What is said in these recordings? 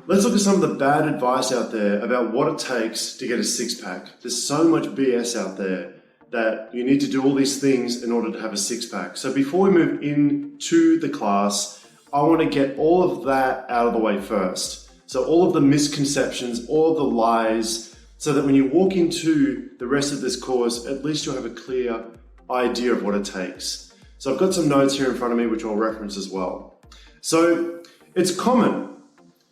Let's look at some of the bad advice out there about what it takes to get a six-pack. There's so much BS out there that you need to do all these things in order to have a six-pack. So before we move into the class, I want to get all of that out of the way first. So all of the misconceptions, all of the lies, so that when you walk into the rest of this course, at least you'll have a clear idea of what it takes. So I've got some notes here in front of me, which I'll reference as well. So it's common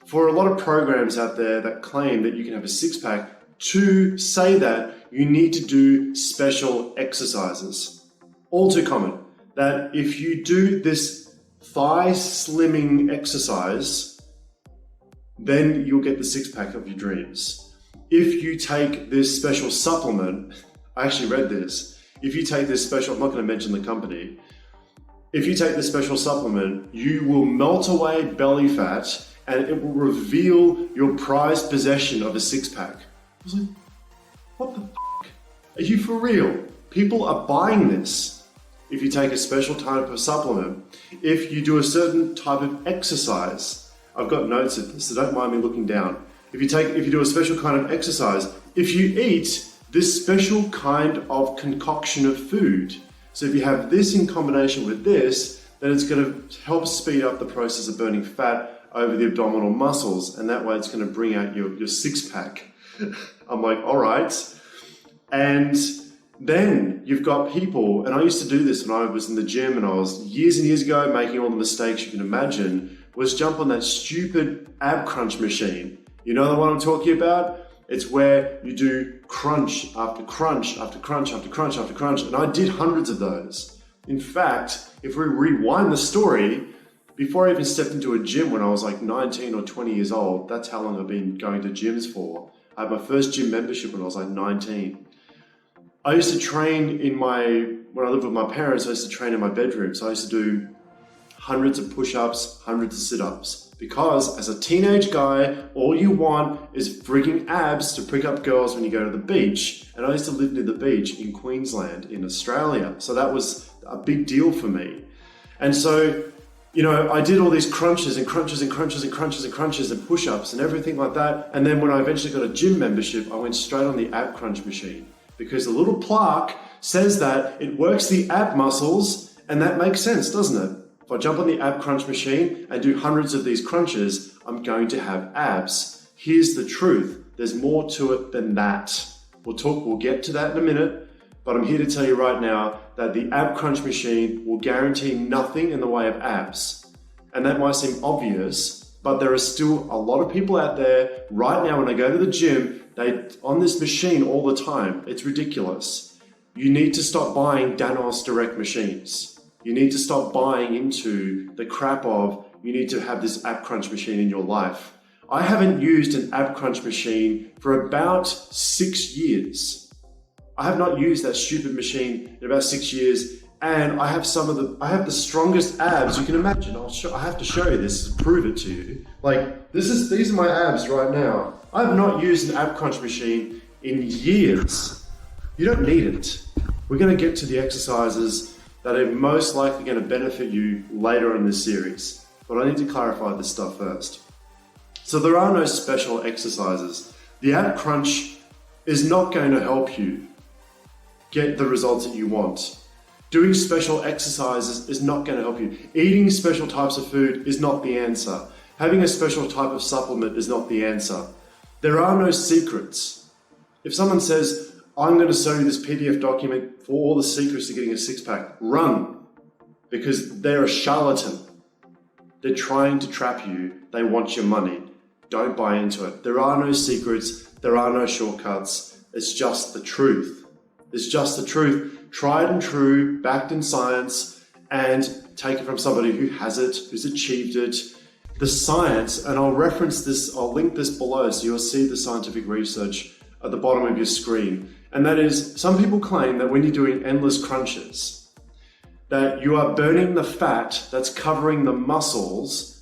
for a lot of programs out there that claim that you can have a six-pack to say that you need to do special exercises. All too common. That if you do this thigh slimming exercise, then you'll get the six-pack of your dreams. If you take this special supplement, I actually read this, if you take this special, I'm not going to mention the company, if you take this special supplement, you will melt away belly fat and it will reveal your prized possession of a six-pack. I was like, what the f***? Are you for real? People are buying this. If you take a special type of supplement, if you do a certain type of exercise, I've got notes of this, so don't mind me looking down. If you do a special kind of exercise, if you eat this special kind of concoction of food, so if you have this in combination with this, then it's going to help speed up the process of burning fat over the abdominal muscles, and that way it's going to bring out your six-pack. I'm like, all right. And then you've got people, and I used to do this when I was in the gym and I was years and years ago making all the mistakes you can imagine, was jump on that stupid ab crunch machine. You know the one I'm talking about? It's where you do crunch after crunch after crunch after crunch after crunch, and I did hundreds of those. In fact, if we rewind the story, before I even stepped into a gym when I was like 19 or 20 years old, that's how long I've been going to gyms for. I had my first gym membership when I was like 19. I used to train when I lived with my parents, I used to train in my bedroom. So I used to do hundreds of push-ups, hundreds of sit-ups. Because as a teenage guy, all you want is freaking abs to prick up girls when you go to the beach. And I used to live near the beach in Queensland in Australia. So that was a big deal for me. And so, you know, I did all these crunches and crunches and crunches and crunches and crunches and push-ups and everything like that. And then when I eventually got a gym membership, I went straight on the ab crunch machine because the little plaque says that it works the ab muscles, and that makes sense, doesn't it? If I jump on the ab crunch machine and do hundreds of these crunches, I'm going to have abs. Here's the truth. There's more to it than that. We'll get to that in a minute, but I'm here to tell you right now that the ab crunch machine will guarantee nothing in the way of abs. And that might seem obvious, but there are still a lot of people out there right now when I go to the gym, they on this machine all the time. It's ridiculous. You need to stop buying Danos Direct machines. You need to stop buying into the crap of, you need to have this ab crunch machine in your life. I haven't used an ab crunch machine for about 6 years. I have not used that stupid machine in about 6 years, and I have the strongest abs you can imagine. I have to show you this to prove it to you. Like, these are my abs right now. I have not used an ab crunch machine in years. You don't need it. We're going to get to the exercises that are most likely going to benefit you later in this series. But I need to clarify this stuff first. So there are no special exercises. The ab crunch is not going to help you get the results that you want. Doing special exercises is not going to help you. Eating special types of food is not the answer. Having a special type of supplement is not the answer. There are no secrets. If someone says, I'm going to show you this PDF document for all the secrets to getting a six-pack, run, because they're a charlatan. They're trying to trap you. They want your money. Don't buy into it. There are no secrets. There are no shortcuts. It's just the truth. It's just the truth. Tried and true, backed in science, and take it from somebody who has it, who's achieved it. The science, and I'll reference this, I'll link this below so you'll see the scientific research at the bottom of your screen. And that is, some people claim that when you're doing endless crunches, that you are burning the fat that's covering the muscles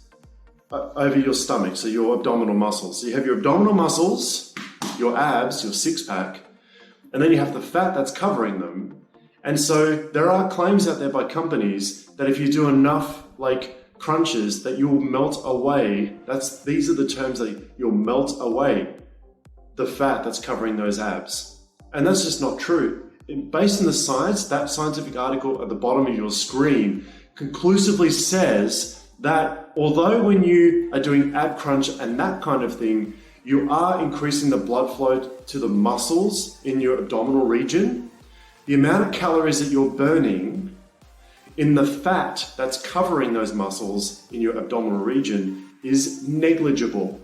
over your stomach, so your abdominal muscles. So you have your abdominal muscles, your abs, your six-pack, and then you have the fat that's covering them. And so there are claims out there by companies that if you do enough like crunches that you'll melt away. These are the terms that you'll melt away the fat that's covering those abs. And that's just not true. Based on the science, that scientific article at the bottom of your screen conclusively says that although when you are doing ab crunch and that kind of thing, you are increasing the blood flow to the muscles in your abdominal region, the amount of calories that you're burning in the fat that's covering those muscles in your abdominal region is negligible.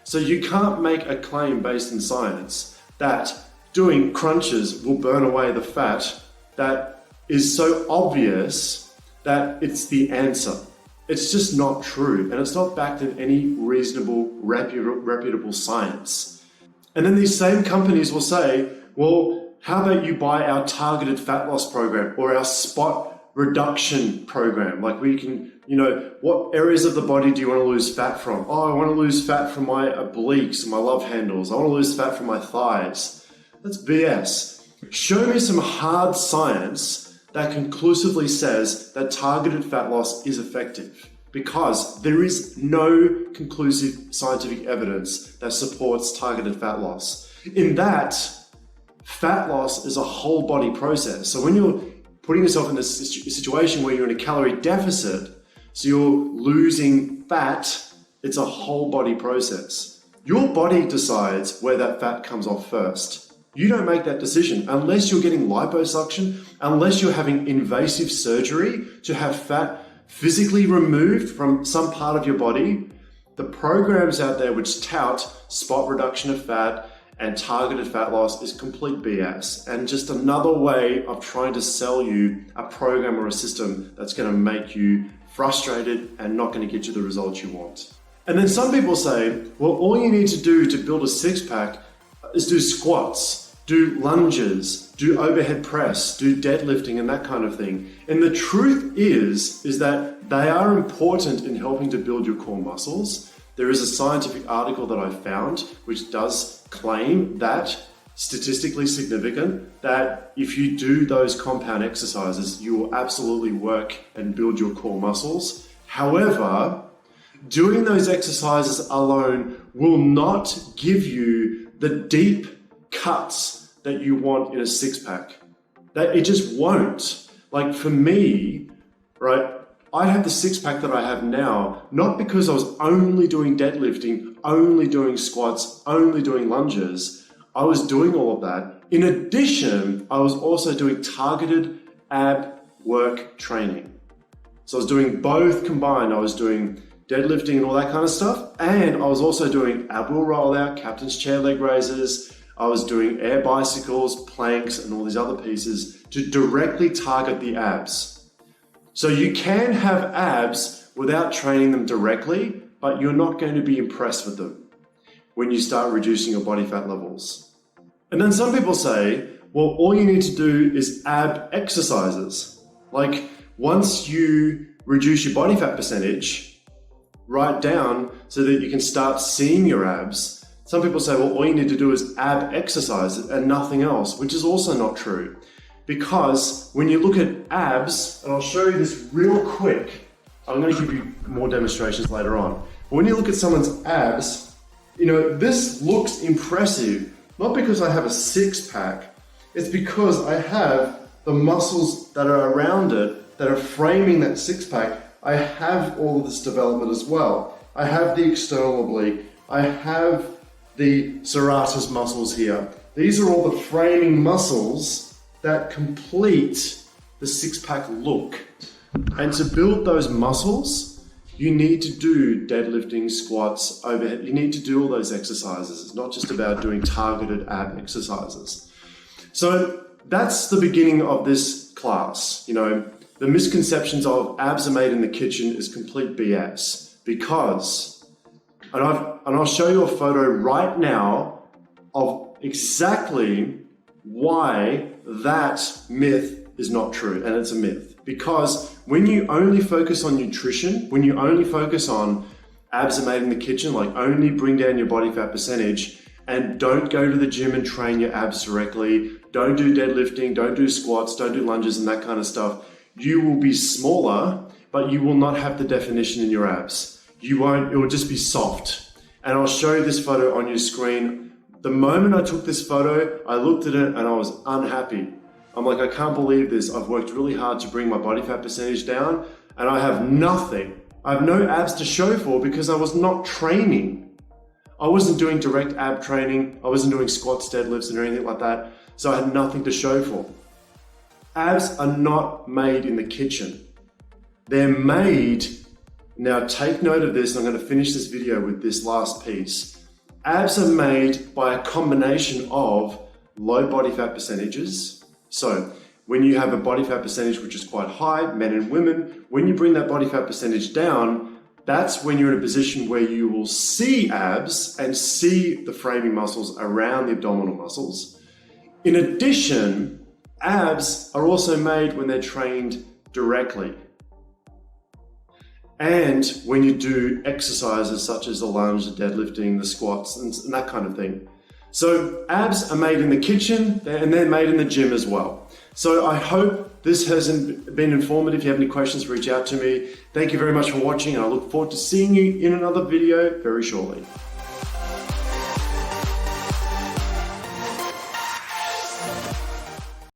So you can't make a claim based in science that doing crunches will burn away the fat that is so obvious that it's the answer. It's just not true, and it's not backed in any reasonable, reputable science. And then these same companies will say, well, how about you buy our targeted fat loss program or our spot reduction program? Like we can, what areas of the body do you want to lose fat from? Oh, I want to lose fat from my obliques, my love handles. I want to lose fat from my thighs. That's BS. Show me some hard science that conclusively says that targeted fat loss is effective, because there is no conclusive scientific evidence that supports targeted fat loss. In that, fat loss is a whole body process. So when you're putting yourself in this situation where you're in a calorie deficit, so you're losing fat, it's a whole body process. Your body decides where that fat comes off first. You don't make that decision unless you're getting liposuction, unless you're having invasive surgery to have fat physically removed from some part of your body. The programs out there which tout spot reduction of fat and targeted fat loss is complete BS and just another way of trying to sell you a program or a system that's going to make you frustrated and not going to get you the results you want. And then some people say, well, all you need to do to build a six-pack is do squats, do lunges, do overhead press, do deadlifting and that kind of thing. And the truth is that they are important in helping to build your core muscles. There is a scientific article that I found which does claim that, statistically significant, that if you do those compound exercises, you will absolutely work and build your core muscles. However, doing those exercises alone will not give you the deep cuts that you want in a six-pack. That it just won't. Like for me, right, I have the six-pack that I have now, not because I was only doing deadlifting, only doing squats, only doing lunges. I was doing all of that. In addition, I was also doing targeted ab work training. So I was doing both combined. I was doing deadlifting and all that kind of stuff. And I was also doing ab wheel rollout, captain's chair leg raises. I was doing air bicycles, planks, and all these other pieces to directly target the abs. So you can have abs without training them directly, but you're not going to be impressed with them when you start reducing your body fat levels. And then some people say, well, all you need to do is ab exercises. Like once you reduce your body fat percentage, write down so that you can start seeing your abs. Some people say, well, all you need to do is ab exercises and nothing else, which is also not true. Because when you look at abs, and I'll show you this real quick, I'm going to give you more demonstrations later on. But when you look at someone's abs, this looks impressive, not because I have a six-pack, it's because I have the muscles that are around it that are framing that six-pack. I have all of this development as well. I have the external oblique, I have the serratus muscles here. These are all the framing muscles that complete the six-pack look. And to build those muscles, you need to do deadlifting, squats, overhead. You need to do all those exercises. It's not just about doing targeted ab exercises. So that's the beginning of this class. The misconceptions of abs are made in the kitchen is complete BS because, and I'll show you a photo right now of exactly why that myth is not true, and it's a myth. Because when you only focus on nutrition, when you only focus on abs are made in the kitchen, like only bring down your body fat percentage and don't go to the gym and train your abs directly, don't do deadlifting, don't do squats, don't do lunges and that kind of stuff, you will be smaller but you will not have the definition in your abs. It will just be soft. And I'll show you this photo on your screen. The moment I took this photo, I looked at it and I was unhappy. I'm like, I can't believe this. I've worked really hard to bring my body fat percentage down and I have nothing. I have no abs to show for because I was not training. I wasn't doing direct ab training. I wasn't doing squats, deadlifts, and anything like that. So I had nothing to show for. Abs are not made in the kitchen. They're made, now take note of this, I'm going to finish this video with this last piece. Abs are made by a combination of low body fat percentages. So when you have a body fat percentage which is quite high, men and women, when you bring that body fat percentage down, that's when you're in a position where you will see abs and see the framing muscles around the abdominal muscles. In addition, abs are also made when they're trained directly. And when you do exercises such as the lunge, the deadlifting, the squats, and that kind of thing. So abs are made in the kitchen and they're made in the gym as well. So I hope this has been informative. If you have any questions, reach out to me. Thank you very much for watching and I look forward to seeing you in another video very shortly.